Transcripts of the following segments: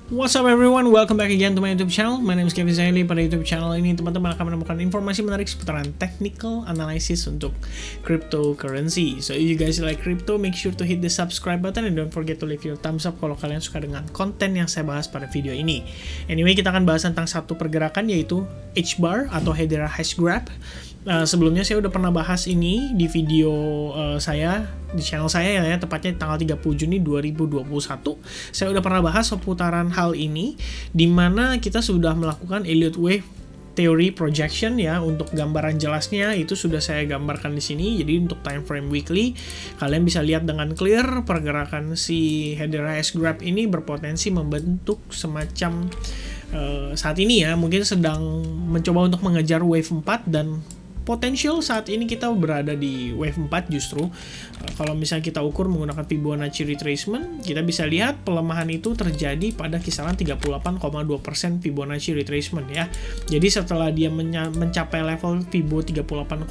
What's up everyone, welcome back again to my YouTube channel. My name is Kevin Zaili. Pada YouTube channel ini teman-teman akan menemukan informasi menarik seputaran technical analysis untuk cryptocurrency. So if you guys like crypto, make sure to hit the subscribe button and don't forget to leave your thumbs up kalau kalian suka dengan konten yang saya bahas pada video ini. Anyway, kita akan bahas tentang satu pergerakan yaitu H-bar atau Hedera Hash Grab. Sebelumnya saya udah pernah bahas ini di video saya di channel saya ya, tepatnya tanggal 30 Juni 2021. Saya udah pernah bahas seputaran hal ini, dimana kita sudah melakukan Elliott Wave Theory Projection ya. Untuk gambaran jelasnya itu sudah saya gambarkan di sini. Jadi untuk time frame weekly kalian bisa lihat dengan clear pergerakan si Hedera Hash Grab ini berpotensi membentuk semacam saat ini ya, mungkin sedang mencoba untuk mengejar wave 4 dan potensial saat ini kita berada di wave 4 justru. Kalau misalnya kita ukur menggunakan Fibonacci retracement, kita bisa lihat pelemahan itu terjadi pada kisaran 38,2% Fibonacci retracement ya. Jadi setelah dia mencapai level Fibo 38,2%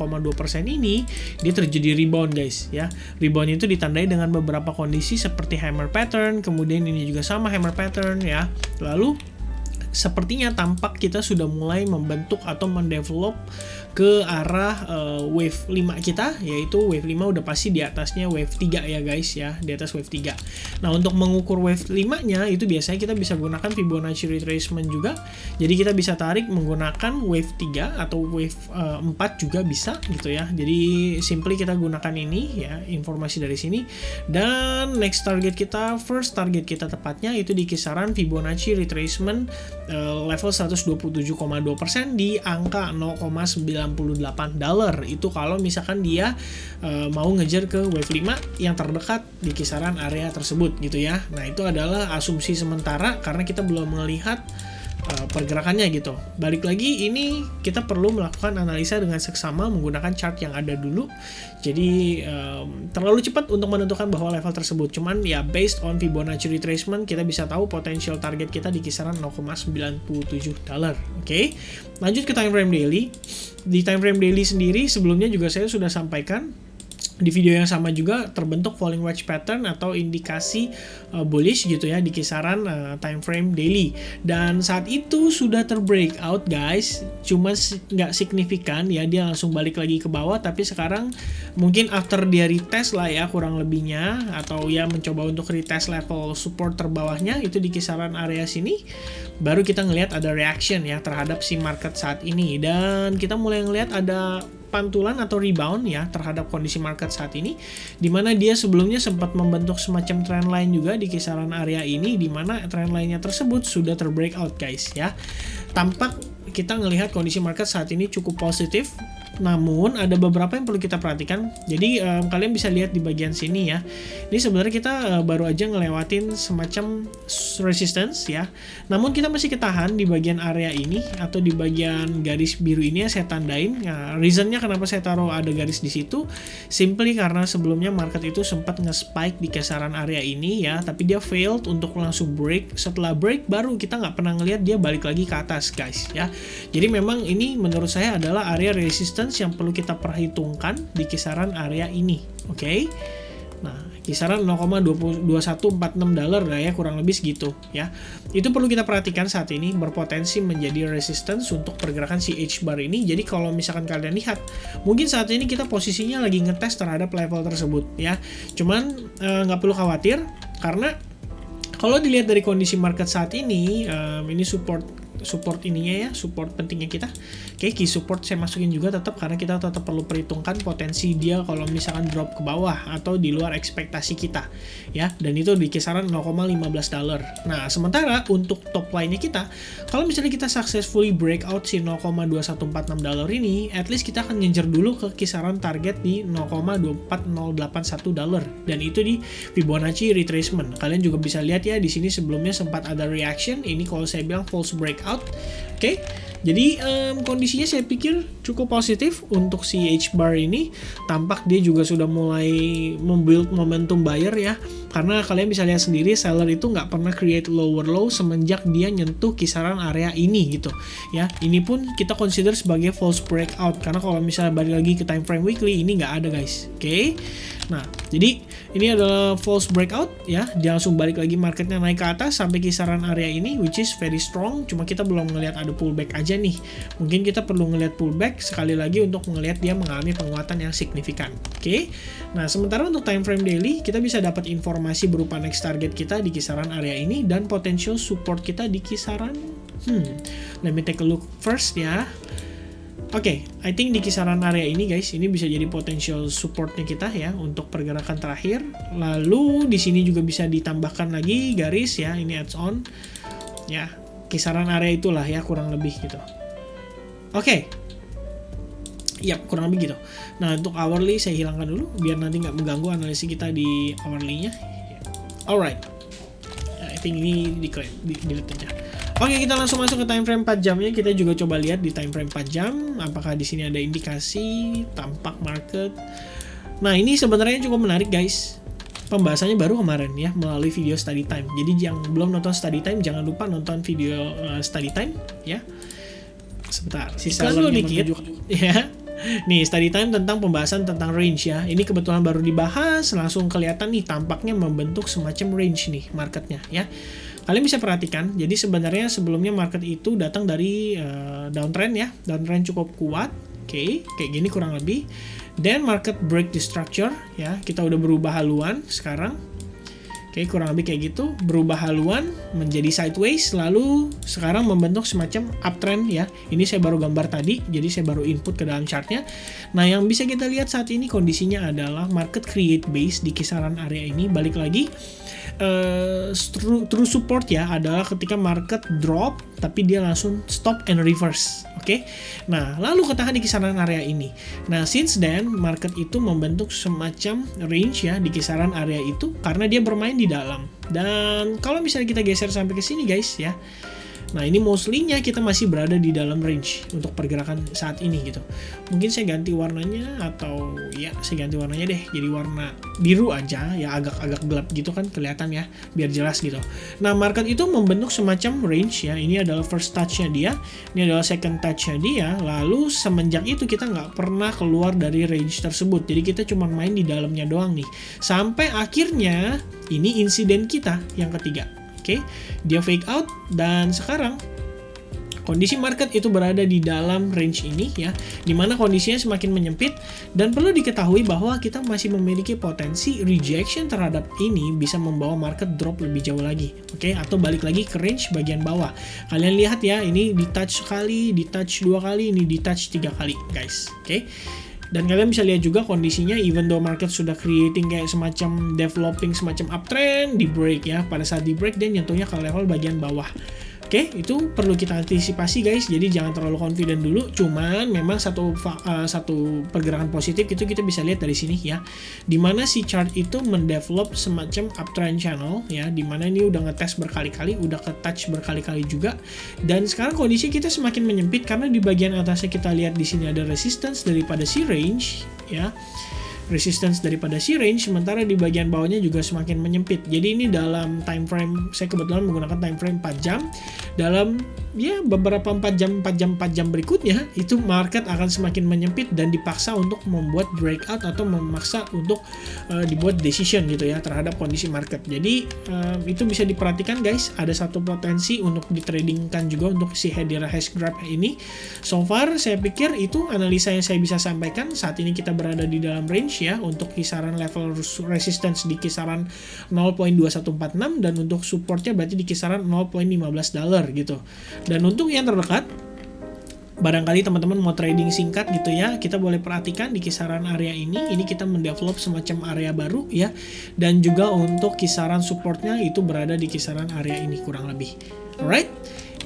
ini, dia terjadi rebound guys ya. Rebound itu ditandai dengan beberapa kondisi seperti hammer pattern, kemudian ini juga sama hammer pattern ya. Lalu sepertinya tampak kita sudah mulai membentuk atau mendevelop ke arah wave 5 kita, yaitu wave 5 udah pasti di atasnya wave 3 ya guys ya, di atas wave 3. Nah, untuk mengukur wave 5-nya itu biasanya kita bisa gunakan Fibonacci retracement juga. Jadi kita bisa tarik menggunakan wave 3 atau wave 4 juga bisa gitu ya. Jadi simply kita gunakan ini ya, informasi dari sini. Dan next target kita, first target kita tepatnya itu di kisaran Fibonacci retracement level 127,2% di angka $0,98. Itu kalau misalkan dia mau ngejar ke wave 5 yang terdekat di kisaran area tersebut gitu ya. Nah, itu adalah asumsi sementara karena kita belum melihat pergerakannya gitu. Balik lagi, ini kita perlu melakukan analisa dengan seksama menggunakan chart yang ada dulu. Jadi terlalu cepat untuk menentukan bahwa level tersebut. Cuman ya based on Fibonacci retracement kita bisa tahu potensial target kita di kisaran $0,97. Oke. Lanjut ke time frame daily. Di time frame daily sendiri sebelumnya juga saya sudah sampaikan di video yang sama juga terbentuk falling wedge pattern atau indikasi bullish gitu ya di kisaran time frame daily, dan saat itu sudah terbreakout guys, cuma nggak signifikan ya, dia langsung balik lagi ke bawah. Tapi sekarang mungkin after dia retest lah ya kurang lebihnya, atau ya mencoba untuk retest level support terbawahnya itu di kisaran area sini, baru kita ngelihat ada reaction ya terhadap si market saat ini, dan kita mulai ngelihat ada pantulan atau rebound ya terhadap kondisi market saat ini, dimana dia sebelumnya sempat membentuk semacam trendline juga di kisaran area ini, dimana trendline-nya tersebut sudah terbreakout guys ya. Tampak kita ngelihat kondisi market saat ini cukup positif, namun ada beberapa yang perlu kita perhatikan. Jadi kalian bisa lihat di bagian sini ya, ini sebenarnya kita baru aja ngelewatin semacam resistance ya, namun kita masih ketahan di bagian area ini atau di bagian garis biru ini ya, saya tandain. Nah, reasonnya kenapa saya taruh ada garis di situ, simply karena sebelumnya market itu sempat nge-spike di kisaran area ini ya, tapi dia failed untuk langsung break. Setelah break baru kita nggak pernah ngelihat dia balik lagi ke atas guys ya. Jadi memang ini menurut saya adalah area resistance yang perlu kita perhitungkan di kisaran area ini. Oke. Nah, kisaran $0,2146 lah ya, kurang lebih segitu ya. Itu perlu kita perhatikan saat ini, berpotensi menjadi resistance untuk pergerakan si H-bar ini. Jadi kalau misalkan kalian lihat, mungkin saat ini kita posisinya lagi ngetes terhadap level tersebut ya. Cuman nggak perlu khawatir, karena kalau dilihat dari kondisi market saat ini, ini support ininya ya, support pentingnya kita. Oke, key support saya masukin juga tetap, karena kita tetap perlu perhitungkan potensi dia kalau misalkan drop ke bawah atau di luar ekspektasi kita ya, dan itu di kisaran $0,15. Nah, sementara untuk top line-nya kita, kalau misalnya kita successfully breakout si $0,2146 ini, at least kita akan ngejar dulu ke kisaran target di $0,24081, dan itu di Fibonacci retracement. Kalian juga bisa lihat ya di sini sebelumnya sempat ada reaction, ini kalau saya bilang false breakout. Oke. Jadi kondisinya saya pikir cukup positif untuk si H-bar ini. Tampak dia juga sudah mulai membuild momentum buyer ya, karena kalian bisa lihat sendiri seller itu nggak pernah create lower low semenjak dia nyentuh kisaran area ini gitu ya. Ini pun kita consider sebagai false breakout, karena kalau misalnya balik lagi ke time frame weekly ini nggak ada guys. Oke. Nah, jadi ini adalah false breakout ya, dia langsung balik lagi marketnya naik ke atas sampai kisaran area ini, which is very strong. Cuma kita belum ngelihat ada pullback aja nih. Mungkin kita perlu ngelihat pullback sekali lagi untuk ngelihat dia mengalami penguatan yang signifikan. Oke. Nah, sementara untuk time frame daily kita bisa dapat informasi berupa next target kita di kisaran area ini dan potential support kita di kisaran let me take a look first ya. Oke, I think di kisaran area ini guys, ini bisa jadi potential supportnya kita ya untuk pergerakan terakhir. Lalu di sini juga bisa ditambahkan lagi garis ya, ini adds on ya, kisaran area itulah ya kurang lebih gitu. Oke, ya kurang lebih gitu. Nah untuk hourly saya hilangkan dulu biar nanti nggak mengganggu analisis kita di hourly-nya. Alright, I think ini delete aja. Oke, kita langsung masuk ke time frame 4 jamnya. Kita juga coba lihat di time frame 4 jam apakah di sini ada indikasi tampak market. Nah, ini sebenarnya cukup menarik guys. Pembahasannya baru kemarin ya melalui video study time. Jadi yang belum nonton study time jangan lupa nonton video study time ya. Sebentar, sisa dikit ya. Nih, study time tentang pembahasan tentang range ya. Ini kebetulan baru dibahas, langsung kelihatan nih tampaknya membentuk semacam range nih marketnya ya. Kalian bisa perhatikan, jadi sebenarnya sebelumnya market itu datang dari downtrend ya, downtrend cukup kuat, oke, kayak gini kurang lebih. Dan market break the structure ya, kita udah berubah haluan sekarang, oke, kurang lebih kayak gitu, berubah haluan menjadi sideways, lalu sekarang membentuk semacam uptrend ya. Ini saya baru gambar tadi, jadi saya baru input ke dalam chartnya. Nah, yang bisa kita lihat saat ini kondisinya adalah market create base di kisaran area ini, balik lagi. True support ya adalah ketika market drop tapi dia langsung stop and reverse. Oke. Nah, lalu ketahan di kisaran area ini. Nah, since then market itu membentuk semacam range ya di kisaran area itu karena dia bermain di dalam. Dan kalau misalnya kita geser sampai ke sini guys ya. Nah, ini mostly-nya kita masih berada di dalam range untuk pergerakan saat ini gitu. Mungkin saya ganti warnanya atau ya saya ganti warnanya deh jadi warna biru aja ya, agak-agak gelap gitu kan kelihatan ya, biar jelas gitu. Nah, market itu membentuk semacam range ya. Ini adalah first touch-nya dia, ini adalah second touch-nya dia. Lalu semenjak itu kita nggak pernah keluar dari range tersebut. Jadi kita cuma main di dalamnya doang nih. Sampai akhirnya ini insiden kita yang ketiga. Oke, dia fake out dan sekarang kondisi market itu berada di dalam range ini ya, dimana kondisinya semakin menyempit dan perlu diketahui bahwa kita masih memiliki potensi rejection terhadap ini bisa membawa market drop lebih jauh lagi, oke, atau balik lagi ke range bagian bawah. Kalian lihat ya, ini di touch sekali, di touch 2 kali, ini di touch 3 kali guys, oke. Dan kalian bisa lihat juga kondisinya, even though market sudah creating kayak semacam developing semacam uptrend, di break ya, pada saat di break dan nyentuhnya ke level bagian bawah. Oke, itu perlu kita antisipasi guys, jadi jangan terlalu confident dulu. Cuman memang satu pergerakan positif itu kita bisa lihat dari sini ya, dimana si chart itu mendevelop semacam uptrend channel ya, dimana ini udah ngetes berkali-kali, udah ke touch berkali-kali juga. Dan sekarang kondisi kita semakin menyempit karena di bagian atasnya kita lihat di sini ada resistance daripada si range ya. Resistance daripada si range, sementara di bagian bawahnya juga semakin menyempit. Jadi ini dalam time frame, saya kebetulan menggunakan time frame 4 jam. Dalam ya beberapa 4 jam berikutnya itu market akan semakin menyempit dan dipaksa untuk membuat breakout atau memaksa untuk dibuat decision gitu ya terhadap kondisi market. Jadi itu bisa diperhatikan guys, ada satu potensi untuk ditradingkan juga untuk si Hedera hash graph ini. So far saya pikir itu analisa yang saya bisa sampaikan. Saat ini kita berada di dalam range ya, untuk kisaran level resistance di kisaran 0.2146 dan untuk supportnya berarti di kisaran $0.15 gitu. Dan untuk yang terdekat, barangkali teman-teman mau trading singkat gitu ya, kita boleh perhatikan di kisaran area ini kita mendevelop semacam area baru ya, dan juga untuk kisaran supportnya itu berada di kisaran area ini kurang lebih. Alright,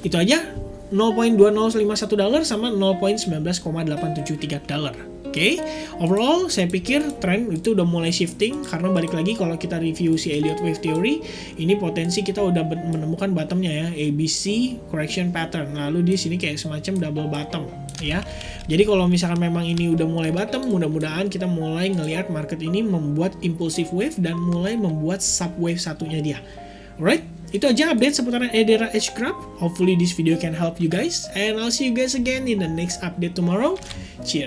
itu aja. $0.2051 sama $0.19,873. Oke, overall saya pikir tren itu udah mulai shifting karena balik lagi kalau kita review si Elliott Wave Theory, ini potensi kita udah menemukan bottomnya ya, ABC correction pattern. Lalu di sini kayak semacam double bottom ya. Jadi kalau misalkan memang ini udah mulai bottom, mudah-mudahan kita mulai ngelihat market ini membuat impulsive wave dan mulai membuat sub wave satunya dia. Alright, itu aja update seputaran Hedera hash graph. Hopefully this video can help you guys and I'll see you guys again in the next update tomorrow. Cheers.